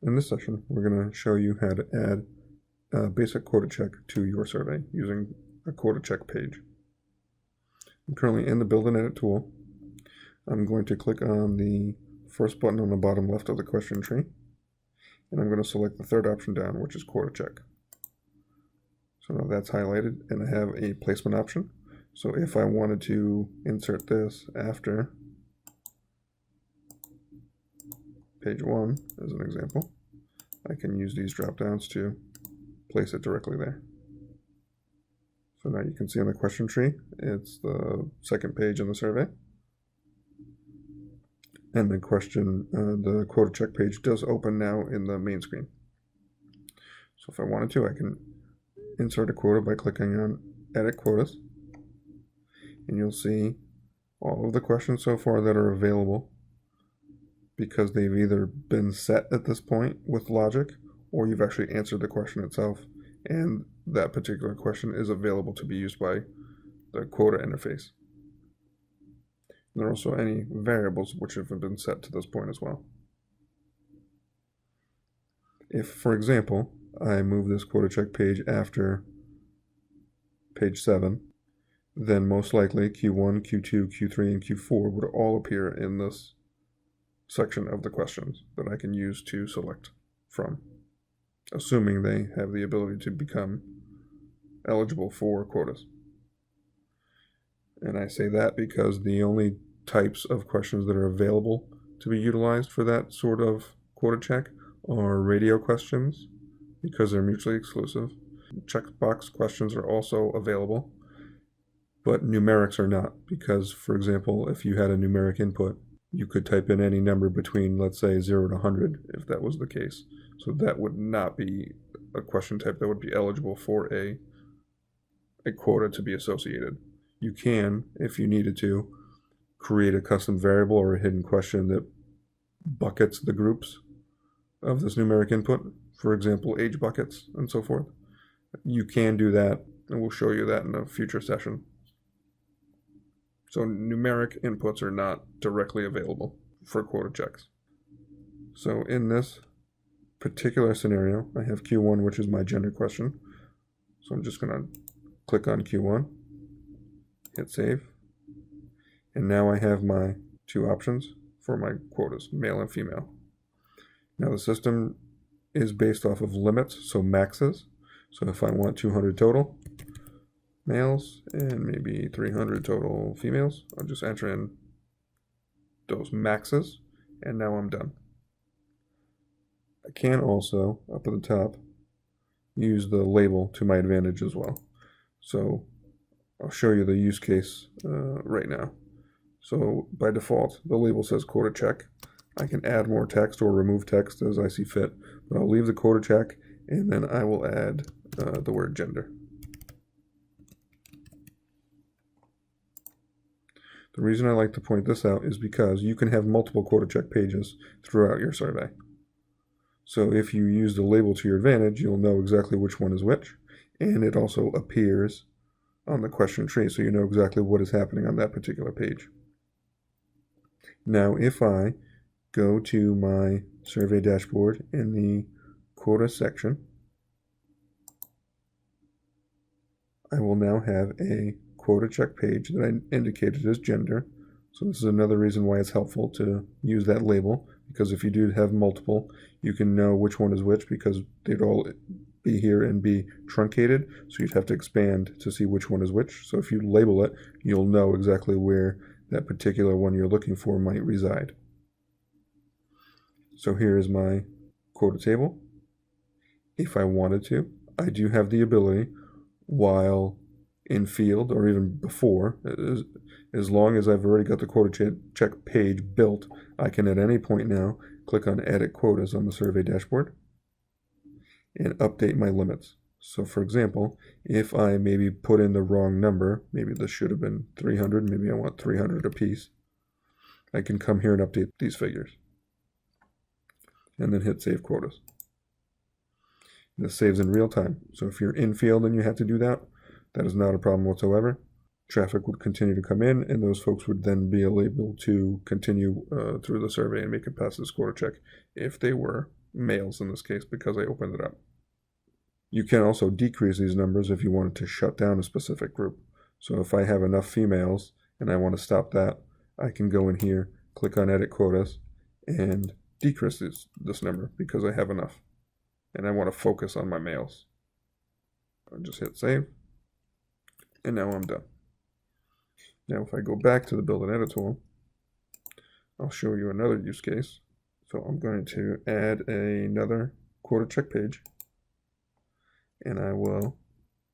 In this session, we're going to show you how to add a basic quota check to your survey using a quota check page. I'm currently in the Build and Edit tool. I'm going to click on the first button on the bottom left of the question tree, and I'm going to select the third option down, which is quota check. So now that's highlighted, and I have a placement option. So if I wanted to insert this after page 1, as an example, I can use these drop downs to place it directly there. So now you can see on the question tree, it's the second page in the survey. And the the quota check page does open now in the main screen. So if I wanted to, I can insert a quota by clicking on Edit Quotas. And you'll see all of the questions so far that are available because they've either been set at this point with logic, or you've actually answered the question itself, and that particular question is available to be used by the quota interface. There are also any variables which have been set to this point as well. If, for example, I move this quota check page after page 7, then most likely Q1, Q2, Q3, and Q4 would all appear in this section of the questions that I can use to select from, assuming they have the ability to become eligible for quotas. And I say that because the only types of questions that are available to be utilized for that sort of quota check are radio questions, because they're mutually exclusive. Checkbox questions are also available, but numerics are not, because, for example, if you had a numeric input, you could type in any number between, let's say, 0 to 100, if that was the case. So that would not be a question type that would be eligible for a quota to be associated. You can, if you needed to, create a custom variable or a hidden question that buckets the groups of this numeric input, for example, age buckets and so forth. You can do that, and we'll show you that in a future session. So numeric inputs are not directly available for quota checks. So in this particular scenario, I have Q1, which is my gender question. So I'm just going to click on Q1, hit save. And now I have my two options for my quotas, male and female. Now the system is based off of limits, so maxes. So if I want 200 total males and maybe 300 total females, I'll just enter in those maxes, and now I'm done. I can also, up at the top, use the label to my advantage as well. So I'll show you the use case right now. So by default, the label says quota check. I can add more text or remove text as I see fit, but I'll leave the quota check, and then I will add the word gender. The reason I like to point this out is because you can have multiple quota check pages throughout your survey. So if you use the label to your advantage, you'll know exactly which one is which, and it also appears on the question tree, so you know exactly what is happening on that particular page. Now, if I go to my survey dashboard in the quota section, I will now have a quota check page that I indicated as gender. So this is another reason why it's helpful to use that label, because if you do have multiple, you can know which one is which, because they'd all be here and be truncated, so you'd have to expand to see which one is which. So if you label it, you'll know exactly where that particular one you're looking for might reside. So here is my quota table. If I wanted to, I do have the ability, while in field or even before, as long as I've already got the quota check page built, I can at any point now click on Edit Quotas on the survey dashboard and update my limits. So for example, if I maybe put in the wrong number, maybe this should have been 300, maybe I want 300 apiece, I can come here and update these figures and then hit Save Quotas. And this saves in real time. So if you're in field and you have to do that, that is not a problem whatsoever. traffic would continue to come in, and those folks would then be able to continue through the survey and make it past this quota check if they were males in this case, because I opened it up. You can also decrease these numbers if you wanted to shut down a specific group. So if I have enough females and I want to stop that, I can go in here, click on Edit Quotas, and decrease this number because I have enough. And I want to focus on my males. I'll just hit Save, and now I'm done. Now if I go back to the Build and Edit tool, I'll show you another use case. So I'm going to add another quota check page, and I will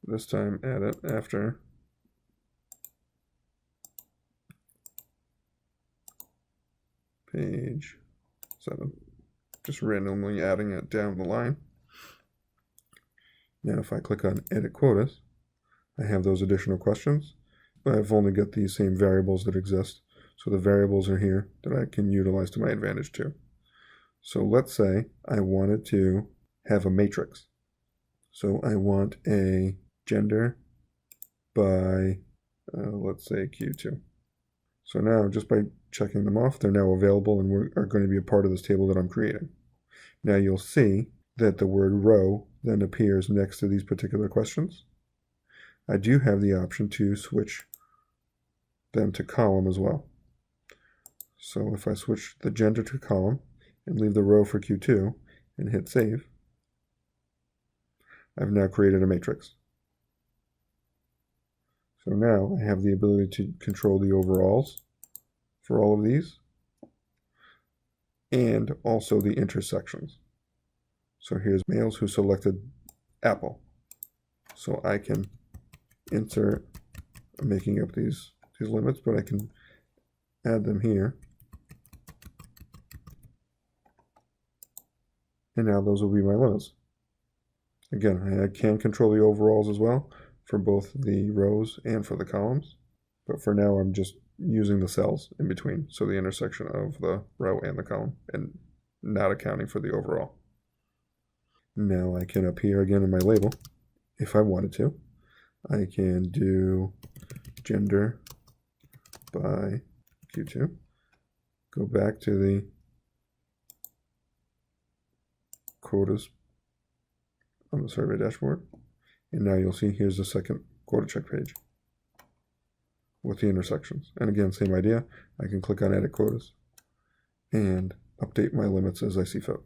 this time add it after page 7, just randomly adding it down the line. Now if I click on Edit Quotas, I have those additional questions, but I've only got these same variables that exist. So the variables are here that I can utilize to my advantage too. So let's say I wanted to have a matrix. So I want a gender by, let's say Q2. So now just by checking them off, they're now available and are going to be a part of this table that I'm creating. Now you'll see that the word row then appears next to these particular questions. I do have the option to switch them to column as well. So if I switch the gender to column and leave the row for Q2 and hit Save, I've now created a matrix. So now I have the ability to control the overalls for all of these and also the intersections. So here's males who selected Apple. So I can insert, I'm making up these limits, but I can add them here. And now those will be my limits. Again, I can control the overalls as well for both the rows and for the columns. But for now, I'm just using the cells in between. So the intersection of the row and the column, and not accounting for the overall. Now I can appear again in my label if I wanted to. I can do gender by Q2. Go back to the quotas on the survey dashboard. And now you'll see here's the second quota check page with the intersections. And again, same idea. I can click on Edit Quotas and update my limits as I see fit.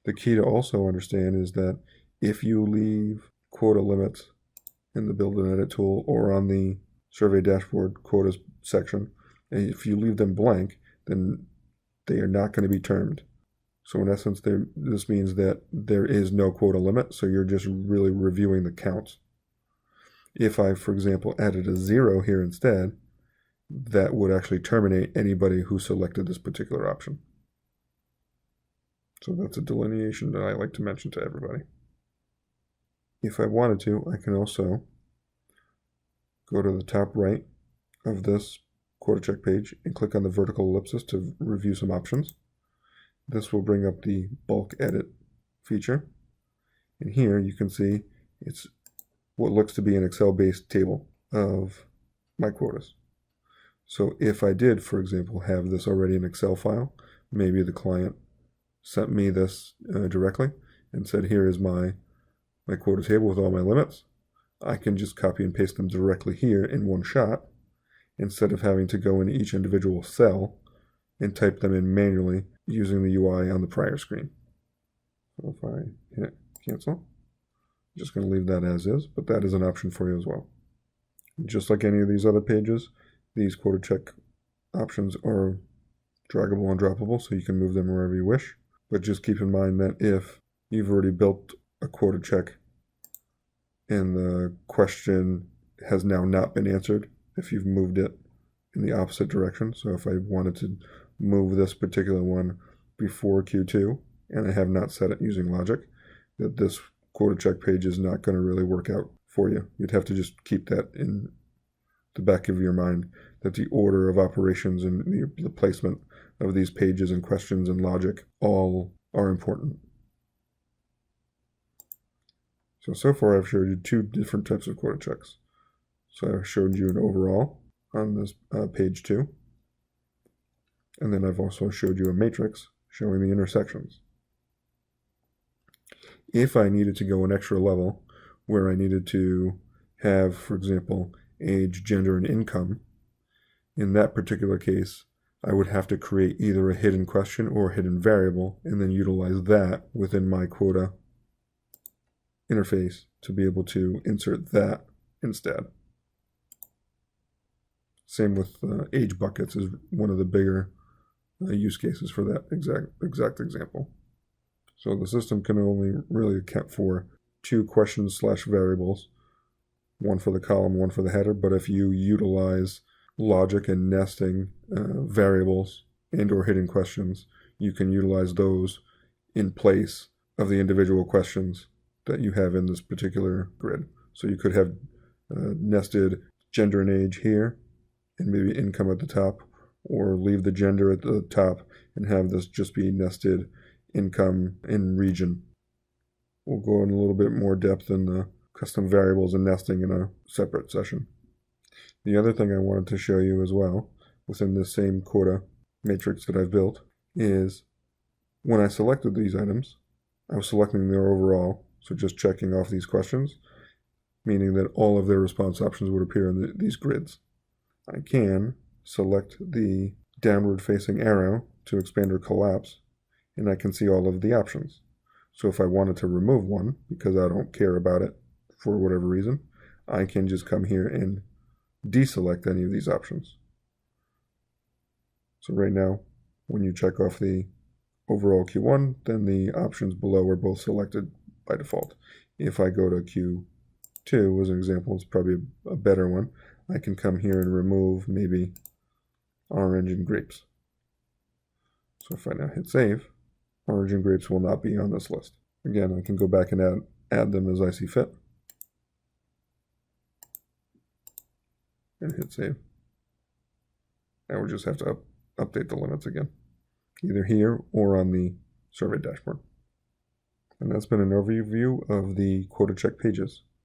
The key to also understand is that if you leave quota limits in the Build and Edit tool or on the survey dashboard quotas section, and if you leave them blank, then they are not going to be termed. So in essence, this means that there is no quota limit, so you're just really reviewing the counts. If I, for example, added a 0 here instead, that would actually terminate anybody who selected this particular option. So that's a delineation that I like to mention to everybody. If I wanted to, I can also go to the top right of this quota check page and click on the vertical ellipsis to review some options. This will bring up the bulk edit feature. And here you can see it's what looks to be an Excel-based table of my quotas. So if I did, for example, have this already in Excel file, maybe the client sent me this directly and said, here is my quota table with all my limits. I can just copy and paste them directly here in one shot instead of having to go into each individual cell and type them in manually using the UI on the prior screen. So if I hit cancel, I'm just going to leave that as is, but that is an option for you as well. Just like any of these other pages, these quota check options are draggable and droppable, so you can move them wherever you wish. But just keep in mind that if you've already built a quota check and the question has now not been answered, if you've moved it in the opposite direction, so if I wanted to move this particular one before Q2 and I have not set it using logic, that this quota check page is not going to really work out for you. You'd have to just keep that in the back of your mind, that the order of operations and the placement of these pages and questions and logic all are important. So far I've showed you two different types of quota checks. So I showed you an overall on this page 2. And then I've also showed you a matrix showing the intersections. If I needed to go an extra level, where I needed to have, for example, age, gender, and income, in that particular case, I would have to create either a hidden question or a hidden variable and then utilize that within my quota interface to be able to insert that instead. Same with age buckets is one of the bigger use cases for that exact example. So the system can only really account for 2 questions/variables, one for the column, one for the header, but if you utilize logic and nesting variables and or hidden questions, you can utilize those in place of the individual questions that you have in this particular grid. So you could have nested gender and age here and maybe income at the top, or leave the gender at the top and have this just be nested income in region. We'll go in a little bit more depth in the custom variables and nesting in a separate session. The other thing I wanted to show you as well within this same quota matrix that I've built is when I selected these items, I was selecting their overall, so just checking off these questions, meaning that all of their response options would appear in these grids. I can select the downward facing arrow to expand or collapse, and I can see all of the options. So if I wanted to remove one, because I don't care about it for whatever reason, I can just come here and deselect any of these options. So right now, when you check off the overall Q1, then the options below are both selected by default. If I go to Q2 as an example, it's probably a better one. I can come here and remove maybe orange and grapes. So if I now hit save, orange and grapes will not be on this list. Again, I can go back and add them as I see fit. And hit save. Now we just have to update the limits again, either here or on the survey dashboard. And that's been an overview of the quota check pages.